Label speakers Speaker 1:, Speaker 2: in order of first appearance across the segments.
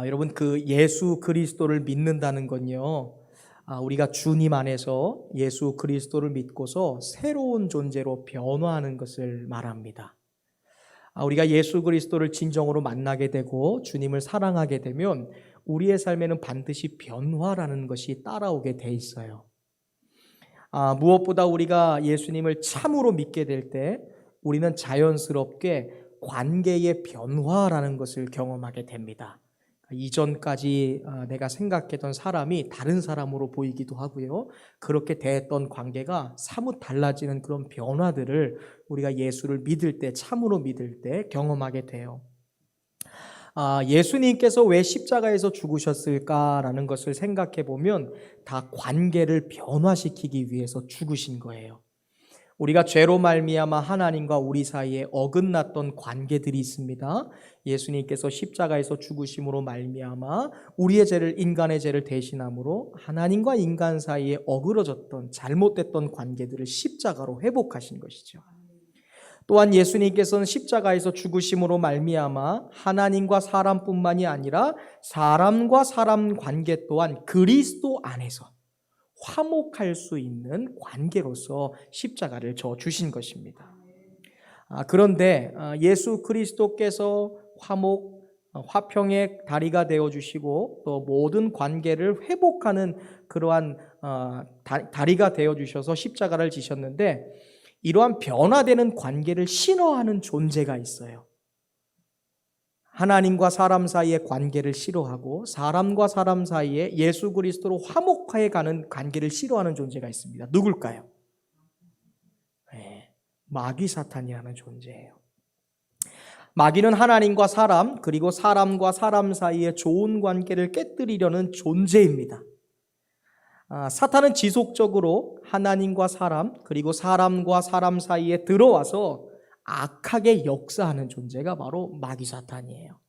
Speaker 1: 여러분 그 예수 그리스도를 믿는다는 건요. 우리가 주님 안에서 예수 그리스도를 믿고서 새로운 존재로 변화하는 것을 말합니다. 우리가 예수 그리스도를 진정으로 만나게 되고 주님을 사랑하게 되면 우리의 삶에는 반드시 변화라는 것이 따라오게 돼 있어요. 무엇보다 우리가 예수님을 참으로 믿게 될 때 우리는 자연스럽게 관계의 변화라는 것을 경험하게 됩니다. 이전까지 내가 생각했던 사람이 다른 사람으로 보이기도 하고요. 그렇게 대했던 관계가 사뭇 달라지는 그런 변화들을 우리가 예수를 믿을 때, 참으로 믿을 때 경험하게 돼요. 예수님께서 왜 십자가에서 죽으셨을까라는 것을 생각해 보면 다 관계를 변화시키기 위해서 죽으신 거예요. 우리가 죄로 말미암아 하나님과 우리 사이에 어긋났던 관계들이 있습니다. 예수님께서 십자가에서 죽으심으로 말미암아 우리의 죄를, 인간의 죄를 대신함으로 하나님과 인간 사이에 어그러졌던 잘못됐던 관계들을 십자가로 회복하신 것이죠. 또한 예수님께서는 십자가에서 죽으심으로 말미암아 하나님과 사람뿐만이 아니라 사람과 사람 관계 또한 그리스도 안에서 화목할 수 있는 관계로서 십자가를 져 주신 것입니다. 그런데 예수 그리스도께서 화평의 다리가 되어 주시고 또 모든 관계를 회복하는 그러한 다리가 되어 주셔서 십자가를 지셨는데 이러한 변화되는 관계를 싫어하는 존재가 있어요. 하나님과 사람 사이의 관계를 싫어하고 사람과 사람 사이에 예수 그리스도로 화목하게 가는 관계를 싫어하는 존재가 있습니다. 누굴까요? 마귀 사탄이라는 존재예요. 마귀는 하나님과 사람 그리고 사람과 사람 사이의 좋은 관계를 깨뜨리려는 존재입니다. 사탄은 지속적으로 하나님과 사람 그리고 사람과 사람 사이에 들어와서 악하게 역사하는 존재가 바로 마귀 사탄이에요.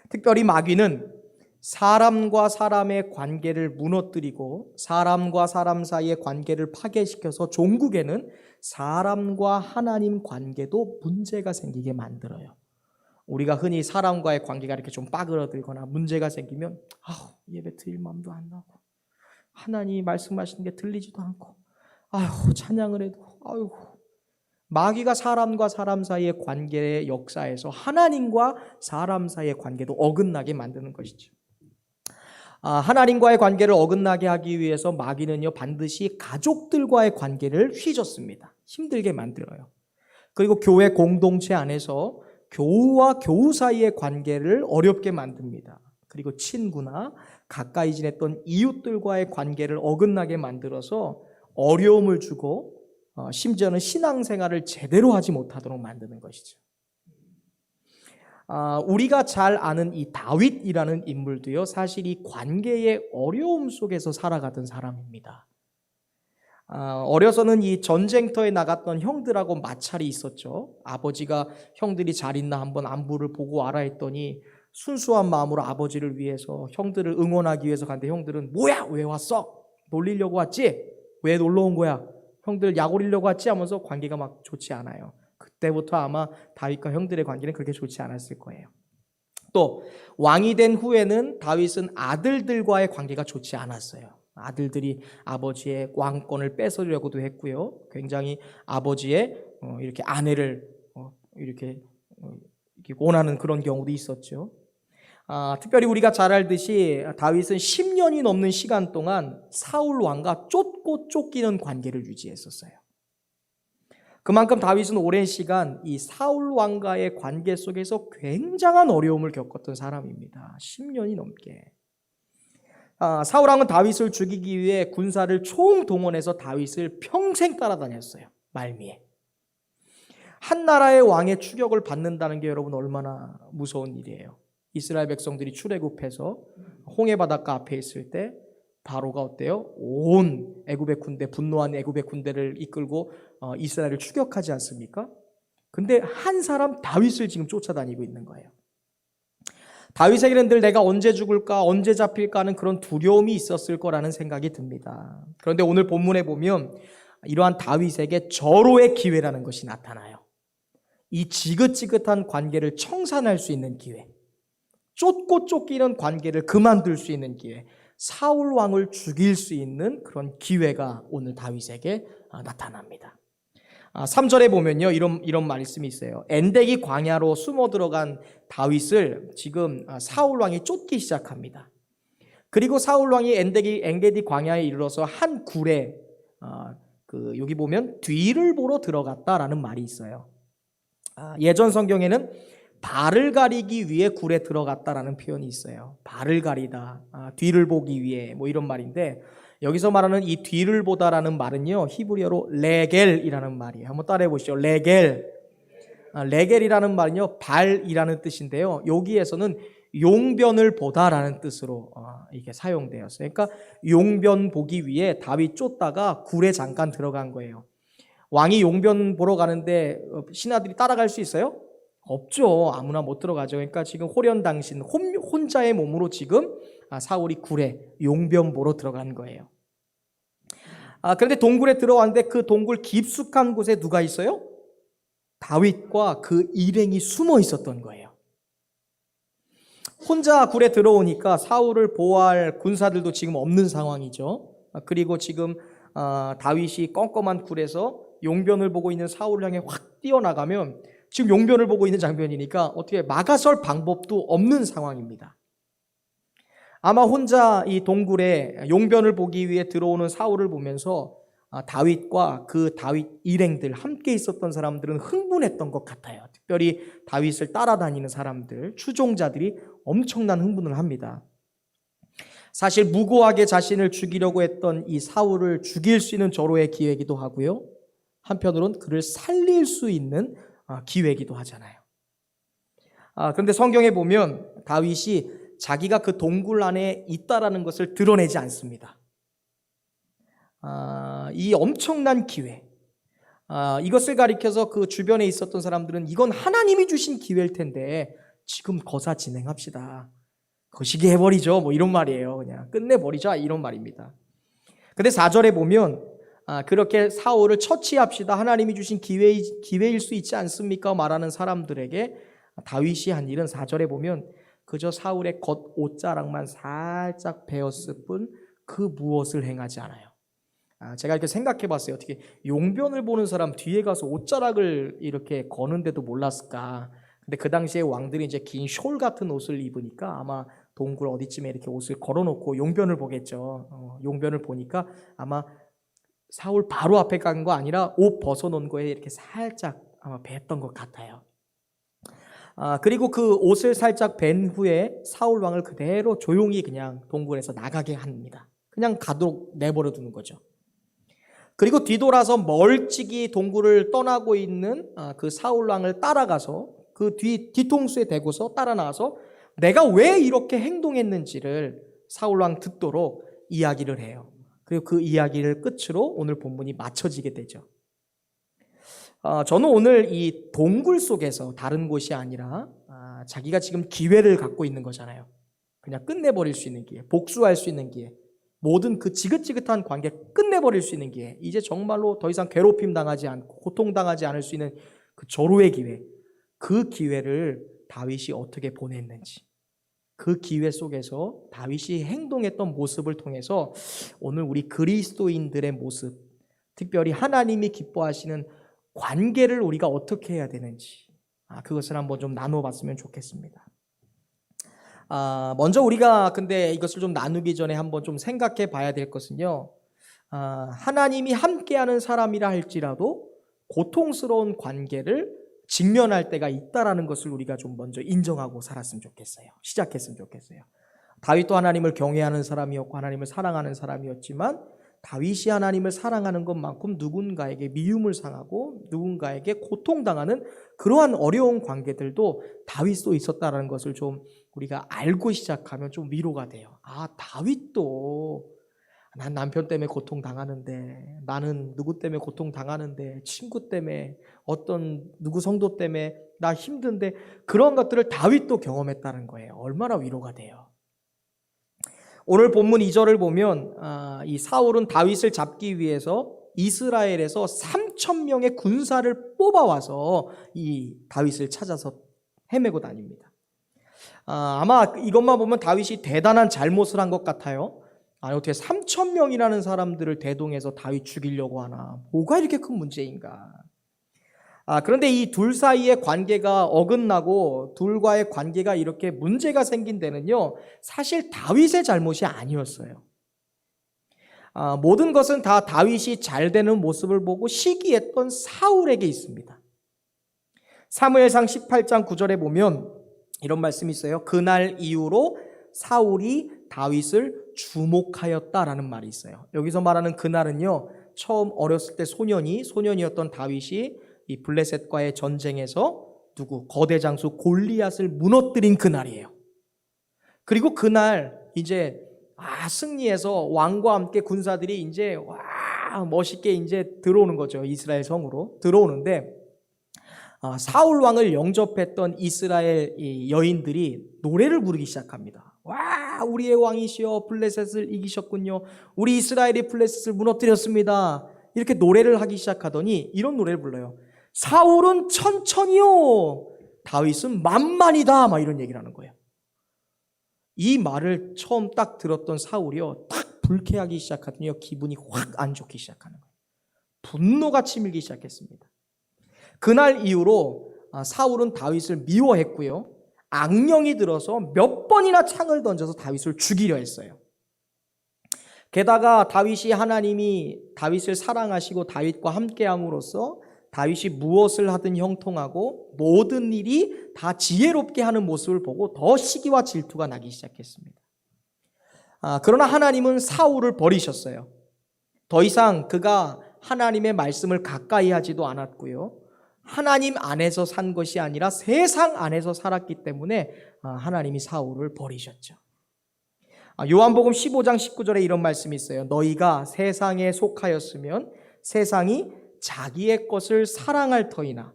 Speaker 1: 특별히 마귀는 사람과 사람의 관계를 무너뜨리고 사람과 사람 사이의 관계를 파괴시켜서 종국에는 사람과 하나님 관계도 문제가 생기게 만들어요. 우리가 흔히 사람과의 관계가 이렇게 좀 빠그러들거나 문제가 생기면 예배 드릴 마음도 안 나고 하나님이 말씀하시는 게 들리지도 않고 찬양을 해도 마귀가 사람과 사람 사이의 관계의 역사에서 하나님과 사람 사이의 관계도 어긋나게 만드는 것이죠. 하나님과의 관계를 어긋나게 하기 위해서 마귀는요 반드시 가족들과의 관계를 휘젓습니다. 힘들게 만들어요. 그리고 교회 공동체 안에서 교우와 교우 사이의 관계를 어렵게 만듭니다. 그리고 친구나 가까이 지냈던 이웃들과의 관계를 어긋나게 만들어서 어려움을 주고 심지어는 신앙생활을 제대로 하지 못하도록 만드는 것이죠. 우리가 잘 아는 이 다윗이라는 인물도요 사실 이 관계의 어려움 속에서 살아가던 사람입니다. 어려서는 이 전쟁터에 나갔던 형들하고 마찰이 있었죠. 아버지가 형들이 잘 있나 한번 안부를 보고 알아 했더니 순수한 마음으로 아버지를 위해서 형들을 응원하기 위해서 갔는데 형들은 뭐야 왜 왔어? 놀리려고 왔지? 왜 놀러 온 거야? 형들 약올리려고 왔지? 하면서 관계가 막 좋지 않아요. 그때부터 아마 다윗과 형들의 관계는 그렇게 좋지 않았을 거예요. 또 왕이 된 후에는 다윗은 아들들과의 관계가 좋지 않았어요. 아들들이 아버지의 왕권을 뺏으려고도 했고요. 굉장히 아버지의 이렇게 아내를 이렇게 원하는 그런 경우도 있었죠. 특별히 우리가 잘 알듯이 다윗은 10년이 넘는 시간 동안 사울 왕과 쫓고 쫓기는 관계를 유지했었어요. 그만큼 다윗은 오랜 시간 이 사울 왕과의 관계 속에서 굉장한 어려움을 겪었던 사람입니다. 10년이 넘게. 사울 왕은 다윗을 죽이기 위해 군사를 총동원해서 다윗을 평생 따라다녔어요. 말미에. 한 나라의 왕의 추격을 받는다는 게 여러분 얼마나 무서운 일이에요. 이스라엘 백성들이 출애굽해서 홍해 바닷가 앞에 있을 때 바로가 어때요? 온 애굽의 군대, 분노한 애굽의 군대를 이끌고 이스라엘을 추격하지 않습니까? 근데 한 사람 다윗을 지금 쫓아다니고 있는 거예요. 다윗에게는 늘 내가 언제 죽을까, 언제 잡힐까 하는 그런 두려움이 있었을 거라는 생각이 듭니다. 그런데 오늘 본문에 보면 이러한 다윗에게 절호의 기회라는 것이 나타나요. 이 지긋지긋한 관계를 청산할 수 있는 기회. 쫓고 쫓기는 관계를 그만둘 수 있는 기회, 사울 왕을 죽일 수 있는 그런 기회가 오늘 다윗에게 나타납니다. 3절에 보면요, 이런 말씀이 있어요. 엔데기 광야로 숨어 들어간 다윗을 지금 사울 왕이 쫓기 시작합니다. 그리고 사울 왕이 엔게디 광야에 이르러서 한 굴에 여기 보면 뒤를 보러 들어갔다라는 말이 있어요. 예전 성경에는 발을 가리기 위해 굴에 들어갔다라는 표현이 있어요. 발을 가리다, 뒤를 보기 위해 뭐 이런 말인데, 여기서 말하는 이 뒤를 보다라는 말은요, 히브리어로 레겔이라는 말이에요. 한번 따라해 보시죠. 레겔. 레겔이라는 말은요, 발이라는 뜻인데요. 여기에서는 용변을 보다라는 뜻으로 이게 사용되었어요. 그러니까 용변 보기 위해 다윗 쫓다가 굴에 잠깐 들어간 거예요. 왕이 용변 보러 가는데 신하들이 따라갈 수 있어요? 없죠. 아무나 못 들어가죠. 그러니까 지금 호련당신 혼자의 몸으로 지금 사울이 굴에 용변 보러 들어간 거예요. 그런데 동굴에 들어왔는데 그 동굴 깊숙한 곳에 누가 있어요? 다윗과 그 일행이 숨어 있었던 거예요. 혼자 굴에 들어오니까 사울을 보호할 군사들도 지금 없는 상황이죠. 그리고 지금 다윗이 껌껌한 굴에서 용변을 보고 있는 사울을 향해 확 뛰어나가면 지금 용변을 보고 있는 장면이니까 어떻게 막아설 방법도 없는 상황입니다. 아마 혼자 이 동굴에 용변을 보기 위해 들어오는 사울을 보면서 다윗과 그 다윗 일행들, 함께 있었던 사람들은 흥분했던 것 같아요. 특별히 다윗을 따라다니는 사람들, 추종자들이 엄청난 흥분을 합니다. 사실 무고하게 자신을 죽이려고 했던 이 사울을 죽일 수 있는 절호의 기회이기도 하고요, 한편으로는 그를 살릴 수 있는 기회이기도 하잖아요. 그런데 성경에 보면 다윗이 자기가 그 동굴 안에 있다라는 것을 드러내지 않습니다. 이 엄청난 기회, 이것을 가리켜서 그 주변에 있었던 사람들은 이건 하나님이 주신 기회일 텐데 지금 거사 진행합시다, 거시기 해버리죠, 뭐 이런 말이에요. 그냥 끝내버리자, 이런 말입니다. 근데 4절에 보면 그렇게 사울을 처치합시다, 하나님이 주신 기회일 수 있지 않습니까? 말하는 사람들에게 다윗이 한 일은 4절에 보면 그저 사울의 겉 옷자락만 살짝 베었을 뿐 그 무엇을 행하지 않아요. 제가 이렇게 생각해 봤어요. 어떻게 용변을 보는 사람 뒤에 가서 옷자락을 이렇게 거는데도 몰랐을까? 근데 그 당시에 왕들이 이제 긴 숄 같은 옷을 입으니까 아마 동굴 어디쯤에 이렇게 옷을 걸어놓고 용변을 보겠죠. 용변을 보니까 아마 사울 바로 앞에 간 거 아니라 옷 벗어놓은 거에 이렇게 살짝 아마 뱄던 것 같아요. 그리고 그 옷을 살짝 벤 후에 사울 왕을 그대로 조용히 그냥 동굴에서 나가게 합니다. 그냥 가도록 내버려 두는 거죠. 그리고 뒤돌아서 멀찍이 동굴을 떠나고 있는 그 사울 왕을 따라가서 그 뒤통수에 대고서 따라 나와서 내가 왜 이렇게 행동했는지를 사울 왕 듣도록 이야기를 해요. 그리고 그 이야기를 끝으로 오늘 본문이 마쳐지게 되죠. 저는 오늘 이 동굴 속에서, 다른 곳이 아니라 자기가 지금 기회를 갖고 있는 거잖아요. 그냥 끝내버릴 수 있는 기회, 복수할 수 있는 기회, 모든 그 지긋지긋한 관계 끝내버릴 수 있는 기회, 이제 정말로 더 이상 괴롭힘 당하지 않고 고통당하지 않을 수 있는 그 절호의 기회, 그 기회를 다윗이 어떻게 보냈는지, 그 기회 속에서 다윗이 행동했던 모습을 통해서 오늘 우리 그리스도인들의 모습, 특별히 하나님이 기뻐하시는 관계를 우리가 어떻게 해야 되는지, 그것을 한번 좀 나눠봤으면 좋겠습니다. 먼저 우리가 근데 이것을 좀 나누기 전에 한번 좀 생각해 봐야 될 것은요, 하나님이 함께하는 사람이라 할지라도 고통스러운 관계를 직면할 때가 있다라는 것을 우리가 좀 먼저 인정하고 살았으면 좋겠어요. 시작했으면 좋겠어요. 다윗도 하나님을 경외하는 사람이었고 하나님을 사랑하는 사람이었지만 다윗이 하나님을 사랑하는 것만큼 누군가에게 미움을 당하고 누군가에게 고통당하는 그러한 어려운 관계들도 다윗도 있었다는 것을 좀 우리가 알고 시작하면 좀 위로가 돼요. 다윗도 난 남편 때문에 고통당하는데, 나는 누구 때문에 고통당하는데, 친구 때문에, 어떤 누구 성도 때문에 나 힘든데, 그런 것들을 다윗도 경험했다는 거예요. 얼마나 위로가 돼요. 오늘 본문 2절을 보면 이 사울은 다윗을 잡기 위해서 이스라엘에서 3,000명의 군사를 뽑아와서 이 다윗을 찾아서 헤매고 다닙니다. 아마 이것만 보면 다윗이 대단한 잘못을 한 것 같아요. 아니, 어떻게 3천 명이라는 사람들을 대동해서 다윗 죽이려고 하나? 뭐가 이렇게 큰 문제인가? 그런데 이 둘 사이의 관계가 어긋나고 둘과의 관계가 이렇게 문제가 생긴 데는요, 사실 다윗의 잘못이 아니었어요. 모든 것은 다 다윗이 잘 되는 모습을 보고 시기했던 사울에게 있습니다. 사무엘상 18장 9절에 보면 이런 말씀이 있어요. 그날 이후로 사울이 다윗을 주목하였다라는 말이 있어요. 여기서 말하는 그날은요, 처음 어렸을 때 소년이었던 다윗이 이 블레셋과의 전쟁에서 거대 장수 골리앗을 무너뜨린 그날이에요. 그리고 그날 이제 승리해서 왕과 함께 군사들이 이제 멋있게 이제 들어오는 거죠. 이스라엘 성으로 들어오는데, 사울 왕을 영접했던 이스라엘 여인들이 노래를 부르기 시작합니다. 우리의 왕이시여 블레셋을 이기셨군요. 우리 이스라엘이 블레셋을 무너뜨렸습니다. 이렇게 노래를 하기 시작하더니 이런 노래를 불러요. 사울은 천천히요, 다윗은 만만이다. 막 이런 얘기를 하는 거예요. 이 말을 처음 딱 들었던 사울이요, 딱 불쾌하기 시작하더니 기분이 확 안 좋기 시작하는 거예요. 분노가 치밀기 시작했습니다. 그날 이후로 사울은 다윗을 미워했고요, 악령이 들어서 몇 번이나 창을 던져서 다윗을 죽이려 했어요. 게다가 하나님이 다윗을 사랑하시고 다윗과 함께함으로써 다윗이 무엇을 하든 형통하고 모든 일이 다 지혜롭게 하는 모습을 보고 더 시기와 질투가 나기 시작했습니다. 그러나 하나님은 사울을 버리셨어요. 더 이상 그가 하나님의 말씀을 가까이 하지도 않았고요, 하나님 안에서 산 것이 아니라 세상 안에서 살았기 때문에 하나님이 사울을 버리셨죠. 요한복음 15장 19절에 이런 말씀이 있어요. 너희가 세상에 속하였으면 세상이 자기의 것을 사랑할 터이나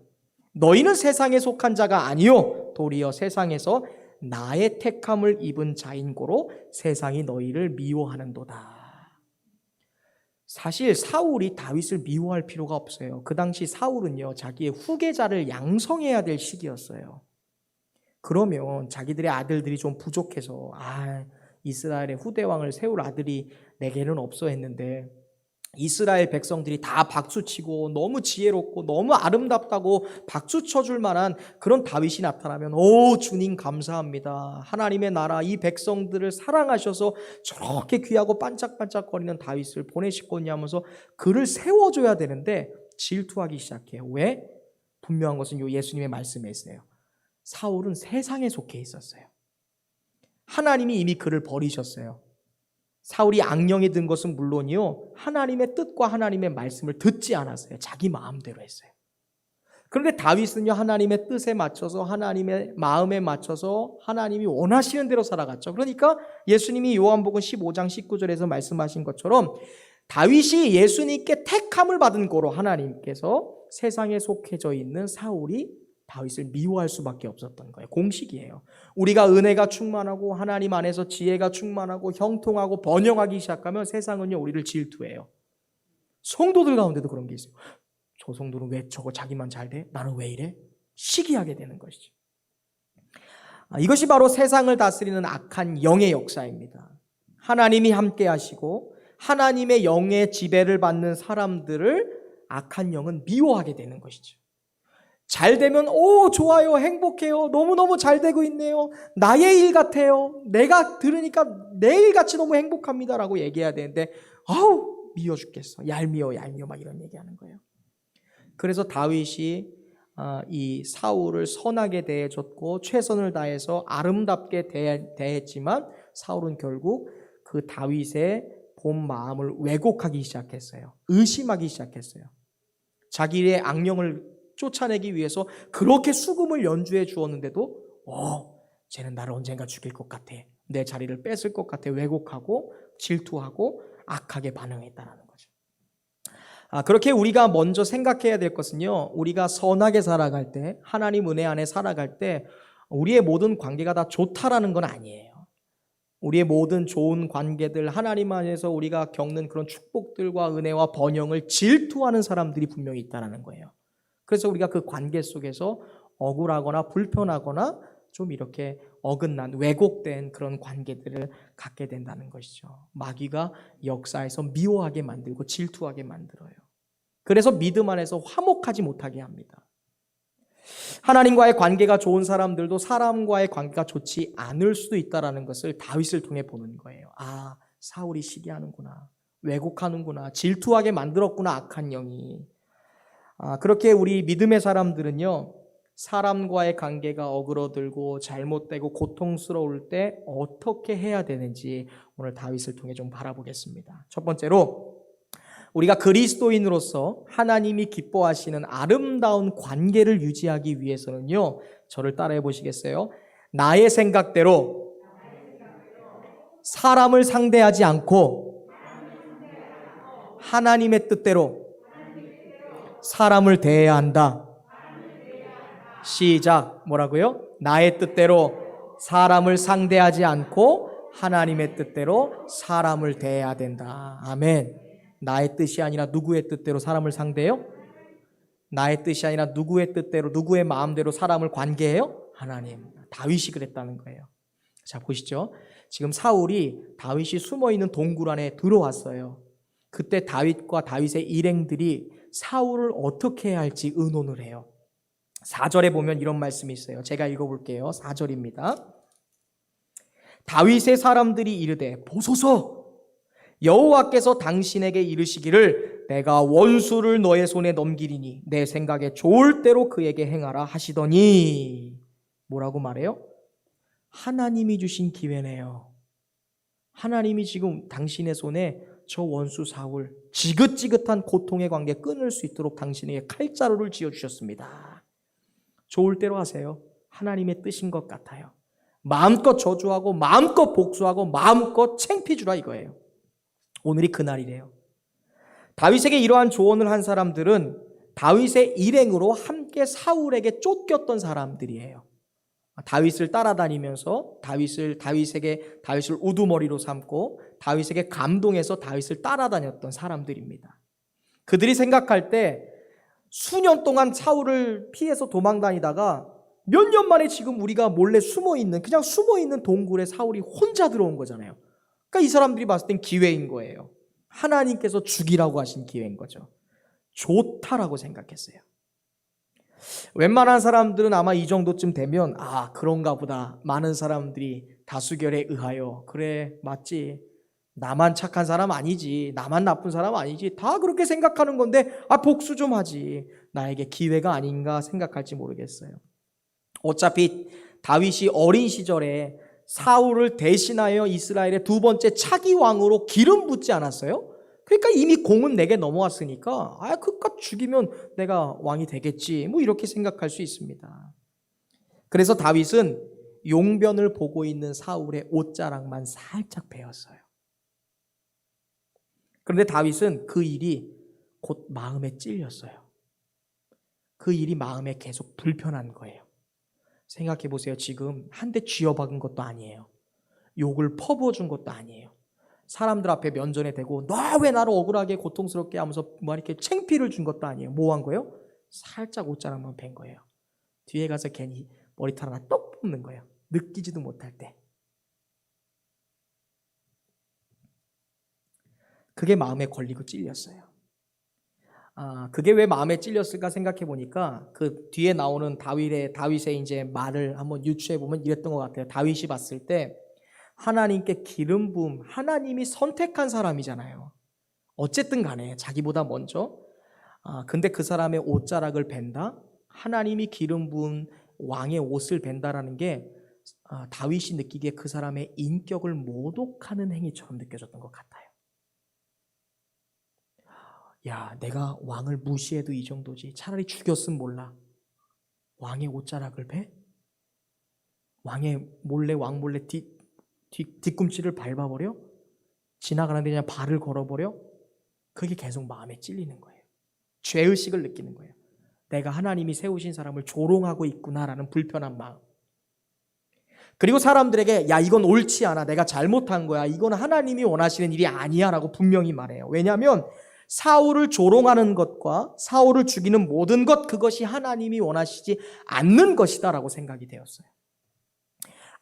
Speaker 1: 너희는 세상에 속한 자가 아니요 도리어 세상에서 나의 택함을 입은 자인 고로 세상이 너희를 미워하는도다. 사실 사울이 다윗을 미워할 필요가 없어요. 그 당시 사울은요, 자기의 후계자를 양성해야 될 시기였어요. 그러면 자기들의 아들들이 좀 부족해서 이스라엘의 후대왕을 세울 아들이 내게는 없어 했는데, 이스라엘 백성들이 다 박수치고 너무 지혜롭고 너무 아름답다고 박수 쳐줄 만한 그런 다윗이 나타나면 주님 감사합니다. 하나님의 나라 이 백성들을 사랑하셔서 저렇게 귀하고 반짝반짝거리는 다윗을 보내셨거든요 하면서 그를 세워줘야 되는데 질투하기 시작해요. 왜? 분명한 것은 예수님의 말씀에 있어요. 사울은 세상에 속해 있었어요. 하나님이 이미 그를 버리셨어요. 사울이 악령이 든 것은 물론이요, 하나님의 뜻과 하나님의 말씀을 듣지 않았어요. 자기 마음대로 했어요. 그런데 다윗은요, 하나님의 뜻에 맞춰서 하나님의 마음에 맞춰서 하나님이 원하시는 대로 살아갔죠. 그러니까 예수님이 요한복음 15장 19절에서 말씀하신 것처럼 다윗이 예수님께 택함을 받은 거로 하나님께서 세상에 속해져 있는 사울이 다윗을 미워할 수밖에 없었던 거예요. 공식이에요. 우리가 은혜가 충만하고 하나님 안에서 지혜가 충만하고 형통하고 번영하기 시작하면 세상은요, 우리를 질투해요. 성도들 가운데도 그런 게 있어요. 저 성도는 왜 저거 자기만 잘 돼? 나는 왜 이래? 시기하게 되는 것이죠. 이것이 바로 세상을 다스리는 악한 영의 역사입니다. 하나님이 함께 하시고 하나님의 영의 지배를 받는 사람들을 악한 영은 미워하게 되는 것이죠. 잘 되면 좋아요, 행복해요, 너무너무 잘 되고 있네요, 나의 일 같아요, 내가 들으니까 내 일같이 너무 행복합니다라고 얘기해야 되는데 미워 죽겠어, 얄미워 막 이런 얘기하는 거예요. 그래서 다윗이 이 사울을 선하게 대해줬고 최선을 다해서 아름답게 대했지만 사울은 결국 그 다윗의 본 마음을 왜곡하기 시작했어요. 의심하기 시작했어요. 자기의 악령을 쫓아내기 위해서 그렇게 수금을 연주해 주었는데도 쟤는 나를 언젠가 죽일 것 같아, 내 자리를 뺏을 것 같아, 왜곡하고 질투하고 악하게 반응했다는 거죠. 그렇게 우리가 먼저 생각해야 될 것은요, 우리가 선하게 살아갈 때, 하나님 은혜 안에 살아갈 때 우리의 모든 관계가 다 좋다라는 건 아니에요. 우리의 모든 좋은 관계들, 하나님 안에서 우리가 겪는 그런 축복들과 은혜와 번영을 질투하는 사람들이 분명히 있다는 거예요. 그래서 우리가 그 관계 속에서 억울하거나 불편하거나 좀 이렇게 어긋난 왜곡된 그런 관계들을 갖게 된다는 것이죠. 마귀가 역사에서 미워하게 만들고 질투하게 만들어요. 그래서 믿음 안에서 화목하지 못하게 합니다. 하나님과의 관계가 좋은 사람들도 사람과의 관계가 좋지 않을 수도 있다는 것을 다윗을 통해 보는 거예요. 아, 사울이 시기하는구나, 왜곡하는구나, 질투하게 만들었구나, 악한 영이. 그렇게 우리 믿음의 사람들은요, 사람과의 관계가 어그러들고 잘못되고 고통스러울 때 어떻게 해야 되는지 오늘 다윗을 통해 좀 바라보겠습니다. 첫 번째로, 우리가 그리스도인으로서 하나님이 기뻐하시는 아름다운 관계를 유지하기 위해서는요, 저를 따라해 보시겠어요? 나의 생각대로 사람을 상대하지 않고 하나님의 뜻대로 사람을 대해야 한다. 시작. 뭐라고요? 나의 뜻대로 사람을 상대하지 않고 하나님의 뜻대로 사람을 대해야 된다. 아멘. 나의 뜻이 아니라 누구의 뜻대로 사람을 상대해요? 나의 뜻이 아니라 누구의 뜻대로, 누구의 마음대로 사람을 관계해요? 하나님. 다윗이 그랬다는 거예요. 자, 보시죠. 지금 사울이 다윗이 숨어있는 동굴 안에 들어왔어요. 그때 다윗과 다윗의 일행들이 사울을 어떻게 해야 할지 의논을 해요. 4절에 보면 이런 말씀이 있어요. 제가 읽어볼게요. 4절입니다. 다윗의 사람들이 이르되 보소서, 여호와께서 당신에게 이르시기를 내가 원수를 너의 손에 넘기리니 내 생각에 좋을 대로 그에게 행하라 하시더니, 뭐라고 말해요? 하나님이 주신 기회네요. 하나님이 지금 당신의 손에 저 원수 사울, 지긋지긋한 고통의 관계 끊을 수 있도록 당신에게 칼자루를 쥐어주셨습니다. 좋을 대로 하세요. 하나님의 뜻인 것 같아요. 마음껏 저주하고 마음껏 복수하고 마음껏 창피 주라 이거예요. 오늘이 그날이래요. 다윗에게 이러한 조언을 한 사람들은 다윗의 일행으로 함께 사울에게 쫓겼던 사람들이에요. 다윗을 따라다니면서 다윗을 우두머리로 삼고 다윗에게 감동해서 다윗을 따라다녔던 사람들입니다. 그들이 생각할 때 수년 동안 사울을 피해서 도망다니다가 몇 년 만에 지금 우리가 몰래 그냥 숨어있는 동굴에 사울이 혼자 들어온 거잖아요. 그러니까 이 사람들이 봤을 땐 기회인 거예요. 하나님께서 죽이라고 하신 기회인 거죠. 좋다라고 생각했어요. 웬만한 사람들은 아마 이 정도쯤 되면 그런가 보다. 많은 사람들이 다수결에 의하여 그래 맞지. 나만 착한 사람 아니지. 나만 나쁜 사람 아니지. 다 그렇게 생각하는 건데 복수 좀 하지. 나에게 기회가 아닌가 생각할지 모르겠어요. 어차피 다윗이 어린 시절에 사울을 대신하여 이스라엘의 두 번째 차기 왕으로 기름 붓지 않았어요? 그러니까 이미 공은 내게 넘어왔으니까 그깟 죽이면 내가 왕이 되겠지, 이렇게 생각할 수 있습니다. 그래서 다윗은 용변을 보고 있는 사울의 옷자락만 살짝 베었어요. 그런데 다윗은 그 일이 곧 마음에 찔렸어요. 그 일이 마음에 계속 불편한 거예요. 생각해 보세요. 지금 한 대 쥐어박은 것도 아니에요. 욕을 퍼부어준 것도 아니에요. 사람들 앞에 면전에 대고 너 왜 나를 억울하게 고통스럽게 하면서 이렇게 창피를 준 것도 아니에요. 뭐 한 거예요? 살짝 옷자락만 벤 거예요. 뒤에 가서 괜히 머리털 하나 똑 뽑는 거예요. 느끼지도 못할 때. 그게 마음에 걸리고 찔렸어요. 그게 왜 마음에 찔렸을까 생각해 보니까 그 뒤에 나오는 다윗의 이제 말을 한번 유추해 보면 이랬던 것 같아요. 다윗이 봤을 때 하나님께 기름 부음, 하나님이 선택한 사람이잖아요. 어쨌든 간에 자기보다 먼저. 근데 그 사람의 옷자락을 벤다? 하나님이 기름 부은 왕의 옷을 벤다라는 게 다윗이 느끼기에 그 사람의 인격을 모독하는 행위처럼 느껴졌던 것 같아요. 야, 내가 왕을 무시해도 이 정도지. 차라리 죽였으면 몰라. 왕의 옷자락을 배? 왕 몰래 뒤꿈치를 밟아버려? 지나가는데 그냥 발을 걸어버려? 그게 계속 마음에 찔리는 거예요. 죄의식을 느끼는 거예요. 내가 하나님이 세우신 사람을 조롱하고 있구나라는 불편한 마음. 그리고 사람들에게 야, 이건 옳지 않아. 내가 잘못한 거야. 이건 하나님이 원하시는 일이 아니야 라고 분명히 말해요. 왜냐하면 사울을 조롱하는 것과 사울을 죽이는 모든 것, 그것이 하나님이 원하시지 않는 것이다 라고 생각이 되었어요.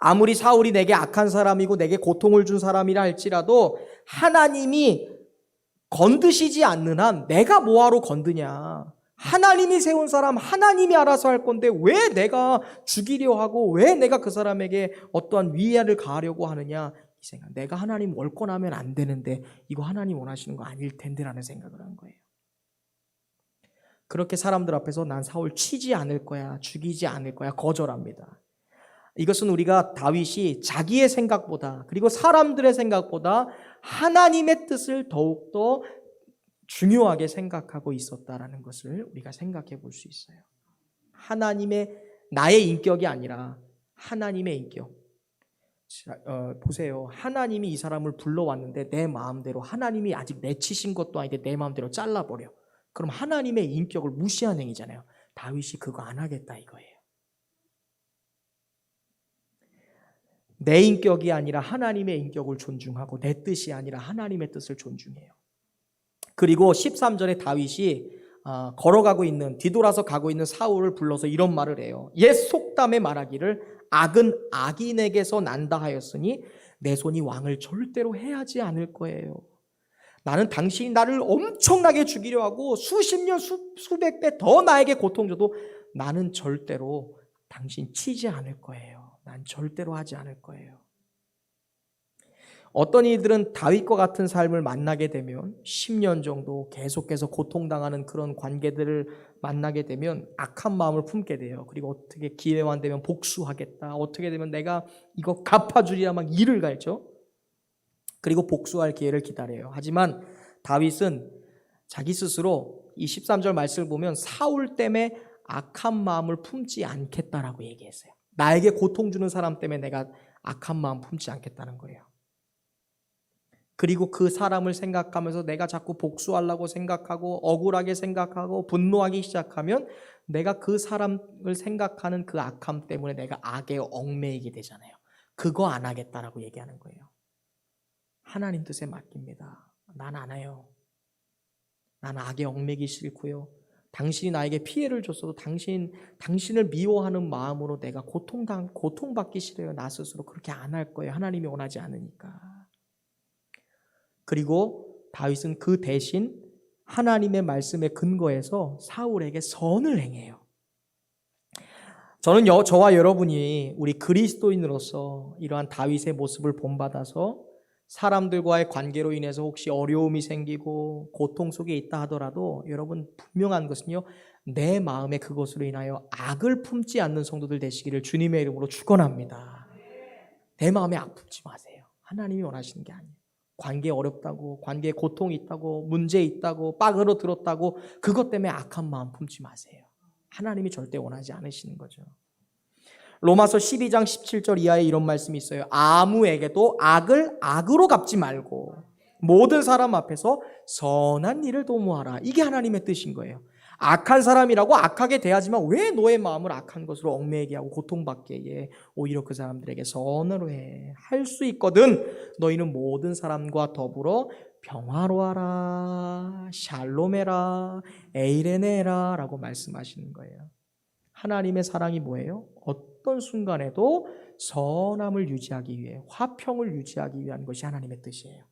Speaker 1: 아무리 사울이 내게 악한 사람이고 내게 고통을 준 사람이라 할지라도 하나님이 건드시지 않는 한 내가 뭐하러 건드냐. 하나님이 세운 사람 하나님이 알아서 할 건데 왜 내가 죽이려 하고 왜 내가 그 사람에게 어떠한 위해를 가하려고 하느냐. 이 생각. 내가 하나님 월권하면 안 되는데 이거 하나님 원하시는 거 아닐 텐데라는 생각을 한 거예요. 그렇게 사람들 앞에서 난 사울 치지 않을 거야, 죽이지 않을 거야 거절합니다. 이것은 우리가 다윗이 자기의 생각보다 그리고 사람들의 생각보다 하나님의 뜻을 더욱더 중요하게 생각하고 있었다라는 것을 우리가 생각해 볼 수 있어요. 하나님의 나의 인격이 아니라 하나님의 인격. 보세요. 하나님이 이 사람을 불러왔는데 내 마음대로 하나님이 아직 내치신 것도 아닌데 내 마음대로 잘라버려. 그럼 하나님의 인격을 무시한 행위잖아요. 다윗이 그거 안 하겠다 이거예요. 내 인격이 아니라 하나님의 인격을 존중하고 내 뜻이 아니라 하나님의 뜻을 존중해요. 그리고 13절에 다윗이 뒤돌아서 가고 있는 사울을 불러서 이런 말을 해요. 옛 속담에 말하기를 악은 악인에게서 난다 하였으니 내 손이 왕을 절대로 해하지 않을 거예요. 나는 당신이 나를 엄청나게 죽이려 하고 수십 년 수백 배 더 나에게 고통 줘도 나는 절대로 당신 치지 않을 거예요. 난 절대로 하지 않을 거예요. 어떤 이들은 다윗과 같은 삶을 만나게 되면 10년 정도 계속해서 고통당하는 그런 관계들을 만나게 되면 악한 마음을 품게 돼요. 그리고 어떻게 기회만 되면 복수하겠다. 어떻게 되면 내가 이거 갚아주리라 막 일을 갈죠. 그리고 복수할 기회를 기다려요. 하지만 다윗은 자기 스스로 이 13절 말씀을 보면 사울 때문에 악한 마음을 품지 않겠다라고 얘기했어요. 나에게 고통 주는 사람 때문에 내가 악한 마음 품지 않겠다는 거예요. 그리고 그 사람을 생각하면서 내가 자꾸 복수하려고 생각하고 억울하게 생각하고 분노하기 시작하면 내가 그 사람을 생각하는 그 악함 때문에 내가 악에 얽매이게 되잖아요. 그거 안 하겠다라고 얘기하는 거예요. 하나님 뜻에 맡깁니다. 난 안 해요. 난 악에 얽매이기 싫고요. 당신이 나에게 피해를 줬어도 당신을 미워하는 마음으로 내가 고통받기 싫어요. 나 스스로 그렇게 안 할 거예요. 하나님이 원하지 않으니까. 그리고 다윗은 그 대신 하나님의 말씀에 근거해서 사울에게 선을 행해요. 저는 저와 여러분이 우리 그리스도인으로서 이러한 다윗의 모습을 본받아서 사람들과의 관계로 인해서 혹시 어려움이 생기고 고통 속에 있다 하더라도 여러분 분명한 것은요, 내 마음에 그것으로 인하여 악을 품지 않는 성도들 되시기를 주님의 이름으로 축원합니다. 내 마음에 악 품지 마세요. 하나님이 원하시는 게 아니에요. 관계 어렵다고, 관계에 고통이 있다고, 문제 있다고, 빠그러 들었다고 그것 때문에 악한 마음 품지 마세요. 하나님이 절대 원하지 않으시는 거죠. 로마서 12장 17절 이하에 이런 말씀이 있어요. 아무에게도 악을 악으로 갚지 말고 모든 사람 앞에서 선한 일을 도모하라. 이게 하나님의 뜻인 거예요. 악한 사람이라고 악하게 대하지만 왜 너의 마음을 악한 것으로 얽매이게 하고 고통받게 해? 오히려 그 사람들에게 선으로 해. 할 수 있거든 너희는 모든 사람과 더불어 평화로워라, 샬롬해라, 에이레네라 라고 말씀하시는 거예요. 하나님의 사랑이 뭐예요? 어떤 순간에도 선함을 유지하기 위해, 화평을 유지하기 위한 것이 하나님의 뜻이에요.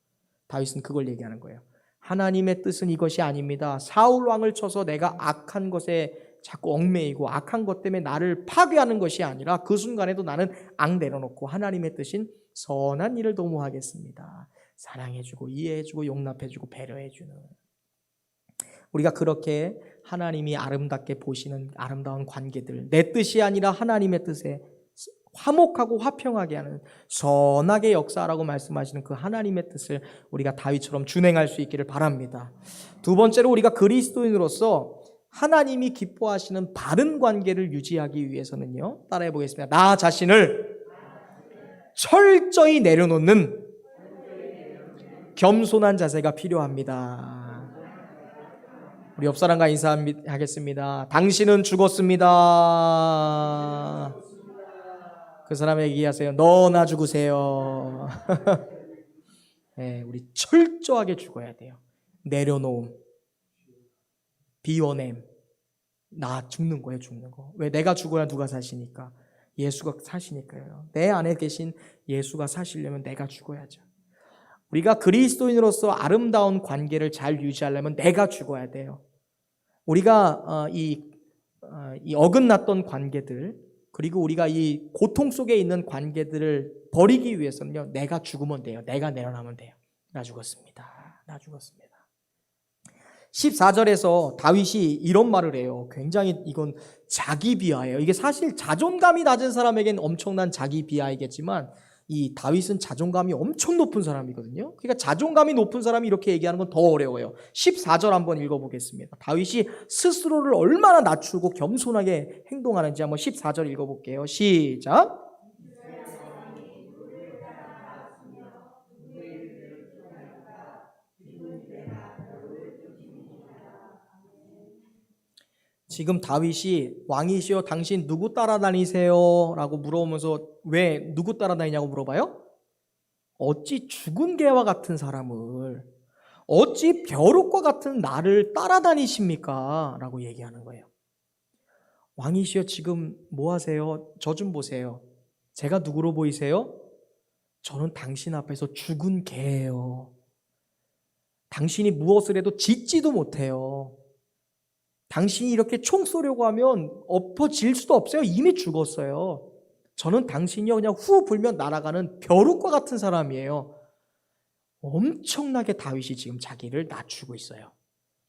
Speaker 1: 다윗은 그걸 얘기하는 거예요. 하나님의 뜻은 이것이 아닙니다. 사울 왕을 쳐서 내가 악한 것에 자꾸 얽매이고 악한 것 때문에 나를 파괴하는 것이 아니라 그 순간에도 나는 악 내려놓고 하나님의 뜻인 선한 일을 도모하겠습니다. 사랑해주고 이해해주고 용납해주고 배려해주는, 우리가 그렇게 하나님이 아름답게 보시는 아름다운 관계들, 내 뜻이 아니라 하나님의 뜻에 화목하고 화평하게 하는 선하게 역사라고 말씀하시는 그 하나님의 뜻을 우리가 다윗처럼 준행할 수 있기를 바랍니다. 두 번째로 우리가 그리스도인으로서 하나님이 기뻐하시는 바른 관계를 유지하기 위해서는요, 따라해 보겠습니다. 나 자신을 철저히 내려놓는 겸손한 자세가 필요합니다. 우리 옆 사람과 인사하겠습니다. 당신은 죽었습니다. 그 사람에게 얘기하세요. 너나 죽으세요. 네, 우리 철저하게 죽어야 돼요. 내려놓음, 비워냄. 나 죽는 거예요, 죽는 거. 왜? 내가 죽어야 누가 사시니까. 예수가 사시니까요. 내 안에 계신 예수가 사시려면 내가 죽어야죠. 우리가 그리스도인으로서 아름다운 관계를 잘 유지하려면 내가 죽어야 돼요. 우리가 이 어긋났던 관계들, 그리고 우리가 이 고통 속에 있는 관계들을 버리기 위해서는요, 내가 죽으면 돼요. 내가 내려놓으면 돼요. 나 죽었습니다. 나 죽었습니다. 14절에서 다윗이 이런 말을 해요. 굉장히 이건 자기 비하예요. 이게 사실 자존감이 낮은 사람에겐 엄청난 자기 비하이겠지만 이 다윗은 자존감이 엄청 높은 사람이거든요. 그러니까 자존감이 높은 사람이 이렇게 얘기하는 건 더 어려워요. 14절 한번 읽어보겠습니다. 다윗이 스스로를 얼마나 낮추고 겸손하게 행동하는지 한번 14절 읽어볼게요. 시작. 지금 다윗이 왕이시여 당신 누구 따라다니세요? 라고 물어보면서 왜 누구 따라다니냐고 물어봐요? 어찌 죽은 개와 같은 사람을, 어찌 벼룩과 같은 나를 따라다니십니까? 라고 얘기하는 거예요. 왕이시여 지금 뭐 하세요? 저 좀 보세요. 제가 누구로 보이세요? 저는 당신 앞에서 죽은 개예요. 당신이 무엇을 해도 짖지도 못해요. 당신이 이렇게 총 쏘려고 하면 엎어질 수도 없어요. 이미 죽었어요. 저는 당신이요 그냥 후 불면 날아가는 벼룩과 같은 사람이에요. 엄청나게 다윗이 지금 자기를 낮추고 있어요.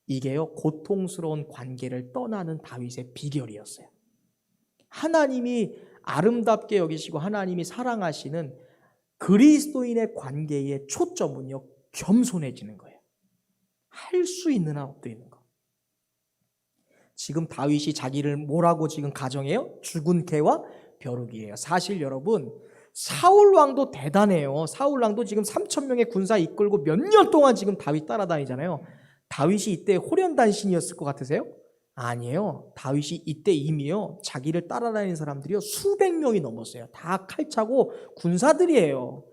Speaker 1: 이게요 고통스러운 관계를 떠나는 다윗의 비결이었어요. 하나님이 아름답게 여기시고 하나님이 사랑하시는 그리스도인의 관계의 초점은요 겸손해지는 거예요. 할 수 있는 한 엎드리는 거. 지금 다윗이 자기를 뭐라고 지금 가정해요? 죽은 개와 벼룩이에요. 사실 여러분 사울 왕도 대단해요. 사울 왕도 지금 3,000명의 군사 이끌고 몇 년 동안 지금 다윗 따라다니잖아요. 다윗이 이때 호련단신이었을 것 같으세요? 아니에요. 다윗이 이때 이미요 자기를 따라다니는 사람들이요 수백 명이 넘었어요. 다 칼차고 군사들이에요.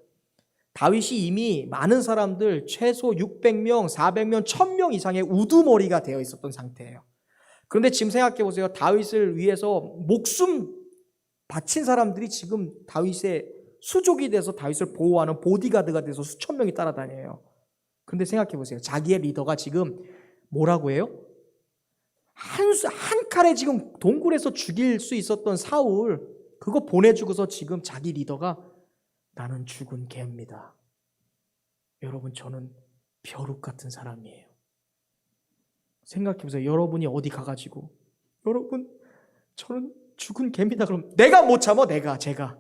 Speaker 1: 다윗이 이미 많은 사람들 최소 600명, 400명, 1000명 이상의 우두머리가 되어 있었던 상태예요. 그런데 지금 생각해 보세요. 다윗을 위해서 목숨 바친 사람들이 지금 다윗의 수족이 돼서 다윗을 보호하는 보디가드가 돼서 수천 명이 따라다녀요. 그런데 생각해 보세요. 자기의 리더가 지금 뭐라고 해요? 한 칼에 지금 동굴에서 죽일 수 있었던 사울, 그거 보내주고서 지금 자기 리더가 나는 죽은 개입니다. 여러분, 저는 벼룩 같은 사람이에요. 생각해보세요. 여러분이 어디 가가지고 여러분 저는 죽은 개입니다. 그럼 내가 못 참아. 제가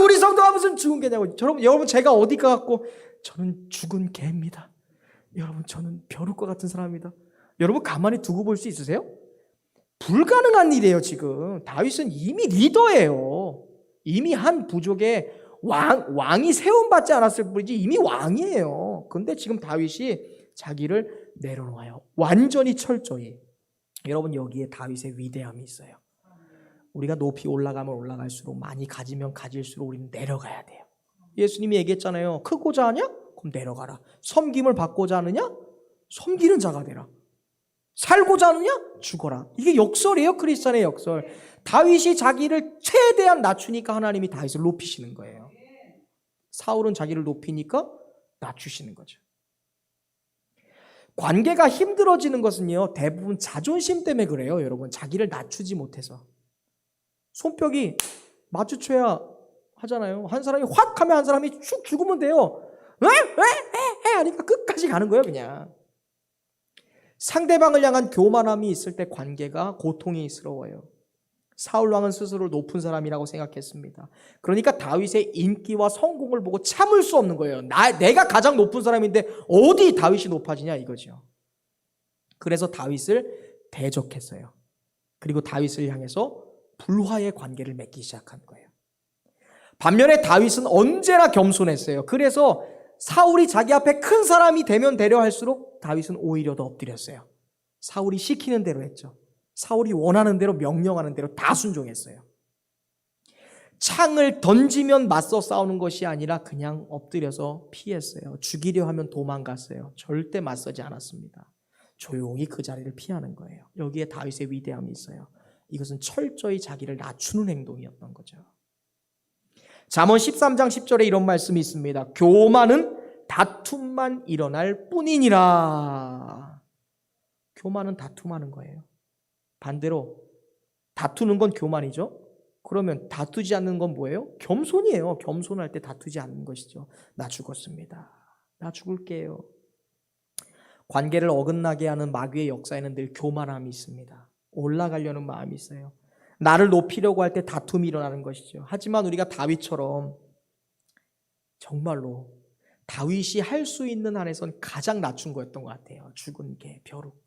Speaker 1: 우리 성도가 무슨 죽은 개냐고. 여러분 제가 어디 가갖고 저는 죽은 개입니다. 여러분 저는 벼룩과 같은 사람입니다. 여러분 가만히 두고 볼 수 있으세요? 불가능한 일이에요. 지금 다윗은 이미 리더예요. 이미 한 부족의 왕이 세움받지 않았을 뿐이지 이미 왕이에요. 근데 지금 다윗이 자기를 내려놓아요. 완전히 철저히. 여러분 여기에 다윗의 위대함이 있어요. 우리가 높이 올라가면 올라갈수록 많이 가지면 가질수록 우리는 내려가야 돼요. 예수님이 얘기했잖아요. 크고자 하냐? 그럼 내려가라. 섬김을 받고자 하느냐? 섬기는 자가 되라. 살고자 하느냐? 죽어라. 이게 역설이에요. 크리스찬의 역설. 다윗이 자기를 최대한 낮추니까 하나님이 다윗을 높이시는 거예요. 사울은 자기를 높이니까 낮추시는 거죠. 관계가 힘들어지는 것은요 대부분 자존심 때문에 그래요. 여러분 자기를 낮추지 못해서. 손뼉이 마주쳐야 하잖아요. 한 사람이 확 하면 한 사람이 쭉 죽으면 돼요. 왜 하니까 끝까지 가는 거예요. 그냥 상대방을 향한 교만함이 있을 때 관계가 고통이스러워요. 사울왕은 스스로 높은 사람이라고 생각했습니다. 그러니까 다윗의 인기와 성공을 보고 참을 수 없는 거예요. 내가 가장 높은 사람인데 어디 다윗이 높아지냐 이거죠. 그래서 다윗을 대적했어요. 그리고 다윗을 향해서 불화의 관계를 맺기 시작한 거예요. 반면에 다윗은 언제나 겸손했어요. 그래서 사울이 자기 앞에 큰 사람이 되면 되려 할수록 다윗은 오히려 더 엎드렸어요. 사울이 시키는 대로 했죠. 사울이 원하는 대로 명령하는 대로 다 순종했어요. 창을 던지면 맞서 싸우는 것이 아니라 그냥 엎드려서 피했어요. 죽이려 하면 도망갔어요. 절대 맞서지 않았습니다. 조용히 그 자리를 피하는 거예요. 여기에 다윗의 위대함이 있어요. 이것은 철저히 자기를 낮추는 행동이었던 거죠. 잠언 13장 10절에 이런 말씀이 있습니다. 교만은 다툼만 일어날 뿐이니라. 교만은 다툼하는 거예요. 반대로 다투는 건 교만이죠. 그러면 다투지 않는 건 뭐예요? 겸손이에요. 겸손할 때 다투지 않는 것이죠. 나 죽었습니다. 나 죽을게요. 관계를 어긋나게 하는 마귀의 역사에는 늘 교만함이 있습니다. 올라가려는 마음이 있어요. 나를 높이려고 할 때 다툼이 일어나는 것이죠. 하지만 우리가 다윗처럼 정말로 다윗이 할 수 있는 한에선 가장 낮춘 거였던 것 같아요. 죽은 개, 벼룩.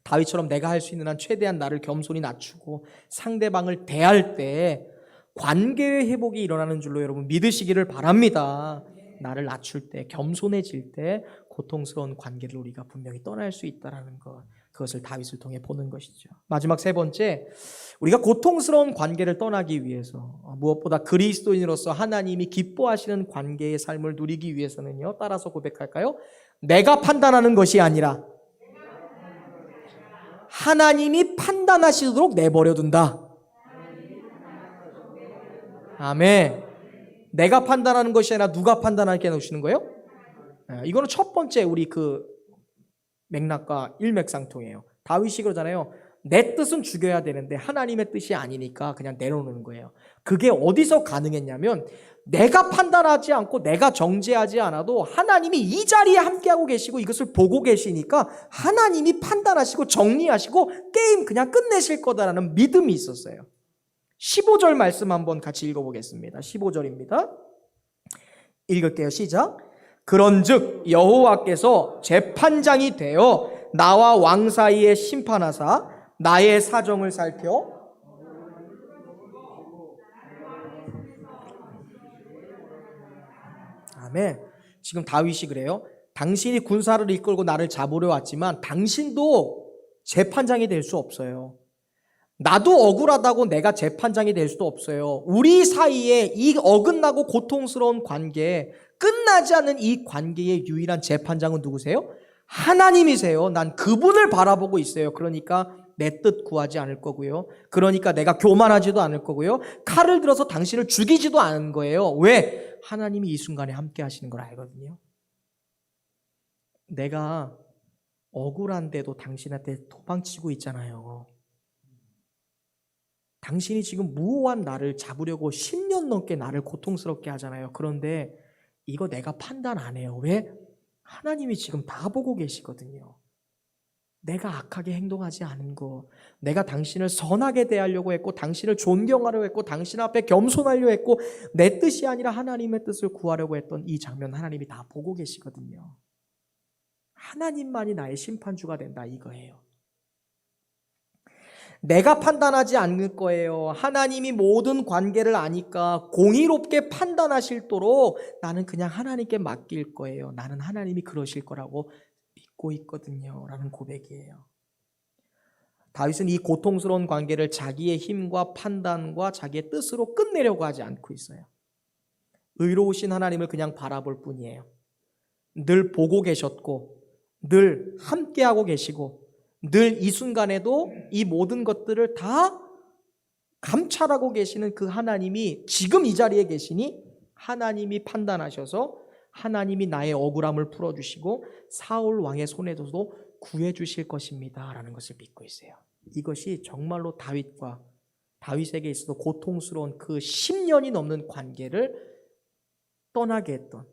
Speaker 1: 다윗처럼 내가 할 수 있는 한 최대한 나를 겸손히 낮추고 상대방을 대할 때 관계의 회복이 일어나는 줄로 여러분 믿으시기를 바랍니다. 나를 낮출 때, 겸손해질 때 고통스러운 관계를 우리가 분명히 떠날 수 있다는 것, 그것을 다윗을 통해 보는 것이죠. 마지막 세 번째, 우리가 고통스러운 관계를 떠나기 위해서 무엇보다 그리스도인으로서 하나님이 기뻐하시는 관계의 삶을 누리기 위해서는요, 따라서 고백할까요? 내가 판단하는 것이 아니라 하나님이 판단하시도록 내버려둔다. 아멘. 내가 판단하는 것이 아니라 누가 판단하게 해놓으시는 거예요? 이거는 첫 번째 우리 그 맥락과 일맥상통해요. 다윗이 그러잖아요. 내 뜻은 죽여야 되는데 하나님의 뜻이 아니니까 그냥 내려놓는 거예요. 그게 어디서 가능했냐면 내가 판단하지 않고 내가 정죄하지 않아도 하나님이 이 자리에 함께하고 계시고 이것을 보고 계시니까 하나님이 판단하시고 정리하시고 게임 그냥 끝내실 거다라는 믿음이 있었어요. 15절 말씀 한번 같이 읽어보겠습니다. 15절입니다. 읽을게요. 시작. 그런즉 여호와께서 재판장이 되어 나와 왕 사이에 심판하사 나의 사정을 살펴 아멘. 지금 다윗이 그래요. 당신이 군사를 이끌고 나를 잡으려 왔지만 당신도 재판장이 될 수 없어요. 나도 억울하다고 내가 재판장이 될 수도 없어요. 우리 사이에 이 어긋나고 고통스러운 관계, 끝나지 않는 이 관계의 유일한 재판장은 누구세요? 하나님이세요. 난 그분을 바라보고 있어요. 그러니까 내 뜻 구하지 않을 거고요. 그러니까 내가 교만하지도 않을 거고요. 칼을 들어서 당신을 죽이지도 않은 거예요. 왜? 하나님이 이 순간에 함께 하시는 걸 알거든요. 내가 억울한데도 당신한테 도망치고 있잖아요. 당신이 지금 무오한 나를 잡으려고 10년 넘게 나를 고통스럽게 하잖아요. 그런데 이거 내가 판단 안 해요. 왜? 하나님이 지금 다 보고 계시거든요. 내가 악하게 행동하지 않은 거, 내가 당신을 선하게 대하려고 했고 당신을 존경하려고 했고 당신 앞에 겸손하려고 했고 내 뜻이 아니라 하나님의 뜻을 구하려고 했던 이 장면 하나님이 다 보고 계시거든요. 하나님만이 나의 심판주가 된다 이거예요. 내가 판단하지 않을 거예요. 하나님이 모든 관계를 아니까 공의롭게 판단하실도록 나는 그냥 하나님께 맡길 거예요. 나는 하나님이 그러실 거라고 믿고 있거든요. 라는 고백이에요. 다윗은 이 고통스러운 관계를 자기의 힘과 판단과 자기의 뜻으로 끝내려고 하지 않고 있어요. 의로우신 하나님을 그냥 바라볼 뿐이에요. 늘 보고 계셨고 늘 함께하고 계시고 늘 이 순간에도 이 모든 것들을 다 감찰하고 계시는 그 하나님이 지금 이 자리에 계시니 하나님이 판단하셔서 하나님이 나의 억울함을 풀어주시고 사울 왕의 손에서도 구해주실 것입니다 라는 것을 믿고 있어요. 이것이 정말로 다윗에게 있어서 고통스러운 그 10년이 넘는 관계를 떠나게 했던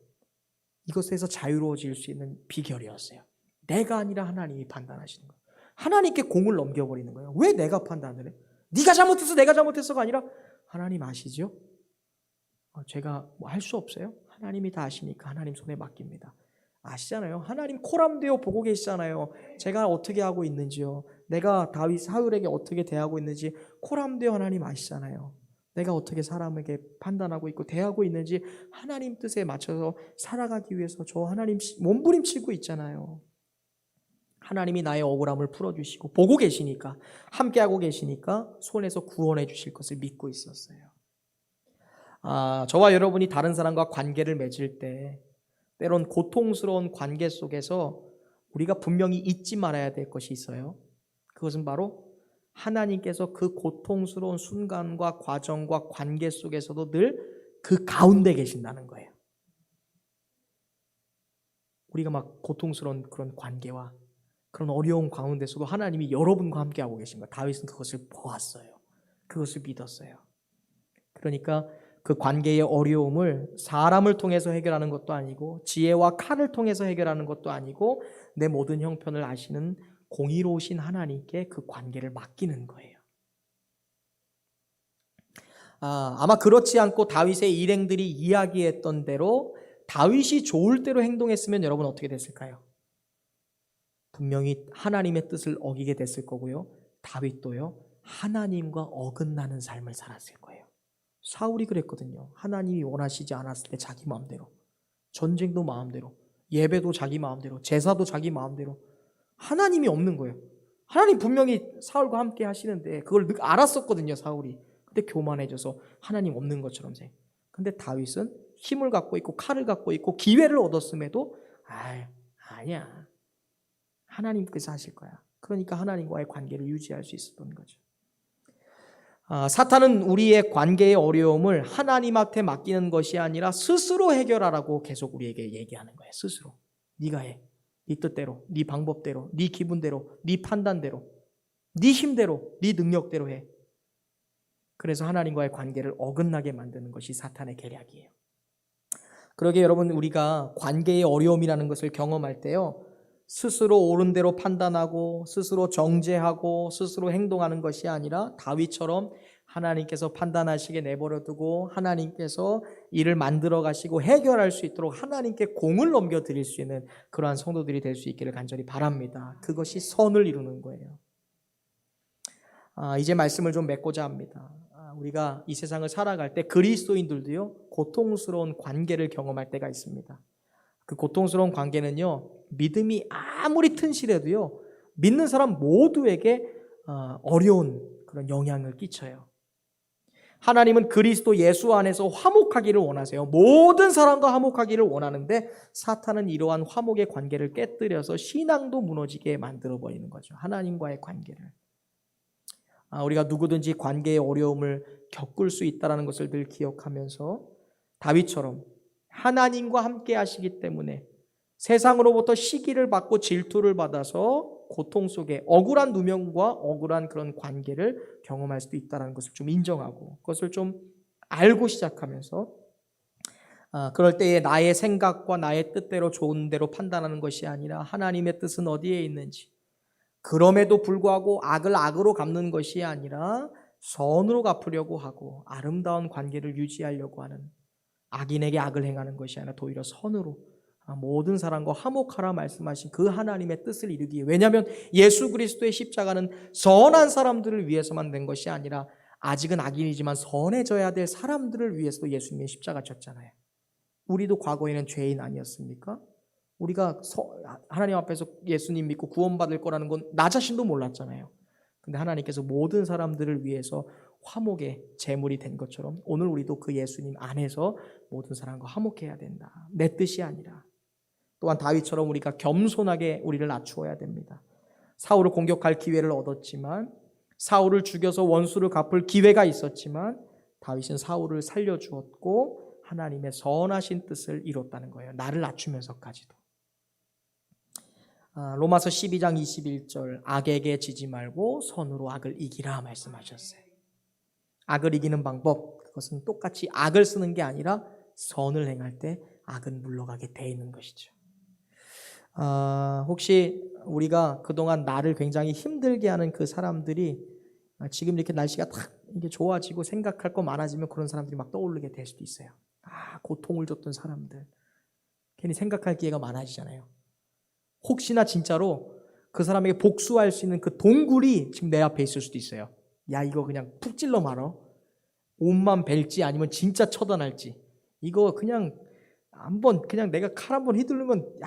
Speaker 1: 이것에서 자유로워질 수 있는 비결이었어요. 내가 아니라 하나님이 판단하시는 거예요. 하나님께 공을 넘겨버리는 거예요. 왜 내가 판단을 해? 네가 잘못해서 내가 잘못했어가 아니라 하나님 아시죠? 제가 뭐 할 수 없어요. 하나님이 다 아시니까 하나님 손에 맡깁니다. 아시잖아요. 하나님 코람되어 보고 계시잖아요. 제가 어떻게 하고 있는지요. 내가 사울에게 어떻게 대하고 있는지 코람되어 하나님 아시잖아요. 내가 어떻게 사람에게 판단하고 있고 대하고 있는지 하나님 뜻에 맞춰서 살아가기 위해서 저 하나님 몸부림치고 있잖아요. 하나님이 나의 억울함을 풀어주시고 보고 계시니까 함께하고 계시니까 손에서 구원해 주실 것을 믿고 있었어요. 저와 여러분이 다른 사람과 관계를 맺을 때 때론 고통스러운 관계 속에서 우리가 분명히 잊지 말아야 될 것이 있어요. 그것은 바로 하나님께서 그 고통스러운 순간과 과정과 관계 속에서도 늘 그 가운데 계신다는 거예요. 우리가 막 고통스러운 그런 관계와 그런 어려운 가운데서도 하나님이 여러분과 함께하고 계신 거예요. 다윗은 그것을 보았어요. 그것을 믿었어요. 그러니까 그 관계의 어려움을 사람을 통해서 해결하는 것도 아니고 지혜와 칼을 통해서 해결하는 것도 아니고 내 모든 형편을 아시는 공의로우신 하나님께 그 관계를 맡기는 거예요. 아마 그렇지 않고 다윗의 일행들이 이야기했던 대로 다윗이 좋을 대로 행동했으면 여러분 어떻게 됐을까요? 분명히 하나님의 뜻을 어기게 됐을 거고요. 다윗도요. 하나님과 어긋나는 삶을 살았을 거예요. 사울이 그랬거든요. 하나님이 원하시지 않았을 때 자기 마음대로, 전쟁도 마음대로, 예배도 자기 마음대로, 제사도 자기 마음대로. 하나님이 없는 거예요. 하나님 분명히 사울과 함께 하시는데 그걸 알았었거든요. 사울이. 근데 교만해져서 하나님 없는 것처럼 생각. 근데 다윗은 힘을 갖고 있고 칼을 갖고 있고 기회를 얻었음에도 아니야. 하나님께서 하실 거야. 그러니까 하나님과의 관계를 유지할 수 있었던 거죠. 사탄은 우리의 관계의 어려움을 하나님 앞에 맡기는 것이 아니라 스스로 해결하라고 계속 우리에게 얘기하는 거예요. 스스로. 네가 해. 네 뜻대로, 네 방법대로, 네 기분대로, 네 판단대로, 네 힘대로, 네 능력대로 해. 그래서 하나님과의 관계를 어긋나게 만드는 것이 사탄의 계략이에요. 그러게 여러분, 우리가 관계의 어려움이라는 것을 경험할 때요, 스스로 옳은 대로 판단하고 스스로 정죄하고 스스로 행동하는 것이 아니라 다윗처럼 하나님께서 판단하시게 내버려두고 하나님께서 일을 만들어 가시고 해결할 수 있도록 하나님께 공을 넘겨드릴 수 있는 그러한 성도들이 될 수 있기를 간절히 바랍니다. 그것이 선을 이루는 거예요. 이제 말씀을 좀 맺고자 합니다. 우리가 이 세상을 살아갈 때 그리스도인들도요, 고통스러운 관계를 경험할 때가 있습니다. 그 고통스러운 관계는요, 믿음이 아무리 튼실해도요, 믿는 사람 모두에게 어려운 그런 영향을 끼쳐요. 하나님은 그리스도 예수 안에서 화목하기를 원하세요. 모든 사람과 화목하기를 원하는데 사탄은 이러한 화목의 관계를 깨뜨려서 신앙도 무너지게 만들어버리는 거죠. 하나님과의 관계를. 우리가 누구든지 관계의 어려움을 겪을 수 있다는 것을 늘 기억하면서 다윗처럼 하나님과 함께 하시기 때문에 세상으로부터 시기를 받고 질투를 받아서 고통 속에 억울한 누명과 억울한 그런 관계를 경험할 수도 있다는 것을 좀 인정하고 그것을 좀 알고 시작하면서 그럴 때에 나의 생각과 나의 뜻대로 좋은 대로 판단하는 것이 아니라 하나님의 뜻은 어디에 있는지, 그럼에도 불구하고 악을 악으로 갚는 것이 아니라 선으로 갚으려고 하고 아름다운 관계를 유지하려고 하는, 악인에게 악을 행하는 것이 아니라 도리어 선으로 모든 사람과 화목하라 말씀하신 그 하나님의 뜻을 이루기 위해, 왜냐하면 예수 그리스도의 십자가는 선한 사람들을 위해서만 된 것이 아니라 아직은 악인이지만 선해져야 될 사람들을 위해서도 예수님의 십자가 졌잖아요. 우리도 과거에는 죄인 아니었습니까? 우리가 하나님 앞에서 예수님 믿고 구원받을 거라는 건 나 자신도 몰랐잖아요. 근데 하나님께서 모든 사람들을 위해서 화목의 제물이 된 것처럼 오늘 우리도 그 예수님 안에서 모든 사람과 화목해야 된다. 내 뜻이 아니라. 또한 다윗처럼 우리가 겸손하게 우리를 낮추어야 됩니다. 사울을 공격할 기회를 얻었지만, 사울을 죽여서 원수를 갚을 기회가 있었지만 다윗은 사울을 살려주었고 하나님의 선하신 뜻을 이뤘다는 거예요. 나를 낮추면서까지도. 로마서 12장 21절, 악에게 지지 말고 선으로 악을 이기라 말씀하셨어요. 악을 이기는 방법, 그것은 똑같이 악을 쓰는 게 아니라 선을 행할 때 악은 물러가게 돼 있는 것이죠. 혹시 우리가 그동안 나를 굉장히 힘들게 하는 그 사람들이 지금 이렇게 날씨가 딱 이게 좋아지고 생각할 거 많아지면 그런 사람들이 막 떠오르게 될 수도 있어요. 고통을 줬던 사람들, 괜히 생각할 기회가 많아지잖아요. 혹시나 진짜로 그 사람에게 복수할 수 있는 그 동굴이 지금 내 앞에 있을 수도 있어요. 야, 이거 그냥 푹 찔러 말어. 옷만 벨지 아니면 진짜 처단할지. 이거 그냥 한번 그냥 내가 칼 한번 휘두르면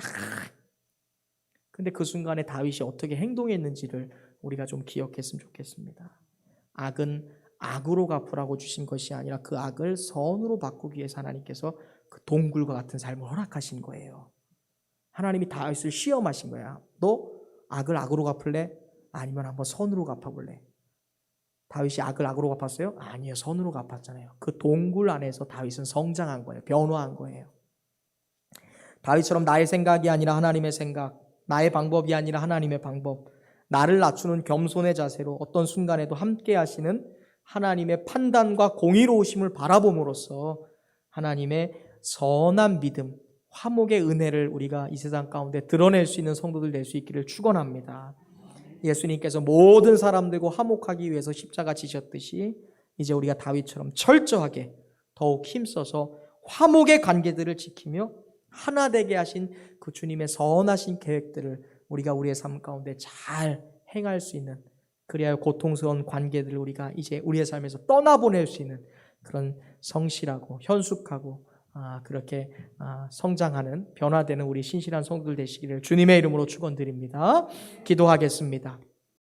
Speaker 1: 근데 그 순간에 다윗이 어떻게 행동했는지를 우리가 좀 기억했으면 좋겠습니다. 악은 악으로 갚으라고 주신 것이 아니라 그 악을 선으로 바꾸기 위해서 하나님께서 그 동굴과 같은 삶을 허락하신 거예요. 하나님이 다윗을 시험하신 거야. 너 악을 악으로 갚을래? 아니면 한번 선으로 갚아볼래? 다윗이 악을 악으로 갚았어요? 아니요, 선으로 갚았잖아요. 그 동굴 안에서 다윗은 성장한 거예요. 변화한 거예요. 다윗처럼 나의 생각이 아니라 하나님의 생각, 나의 방법이 아니라 하나님의 방법, 나를 낮추는 겸손의 자세로 어떤 순간에도 함께 하시는 하나님의 판단과 공의로우심을 바라봄으로써 하나님의 선한 믿음, 화목의 은혜를 우리가 이 세상 가운데 드러낼 수 있는 성도들 될 수 있기를 축원합니다. 예수님께서 모든 사람들과 화목하기 위해서 십자가 지셨듯이 이제 우리가 다윗처럼 철저하게 더욱 힘써서 화목의 관계들을 지키며 하나 되게 하신 그 주님의 선하신 계획들을 우리가 우리의 삶 가운데 잘 행할 수 있는, 그래야 고통스러운 관계들을 우리가 이제 우리의 삶에서 떠나보낼 수 있는 그런 성실하고 현숙하고 그렇게 성장하는 변화되는 우리 신실한 성도들 되시기를 주님의 이름으로 축원드립니다. 기도하겠습니다.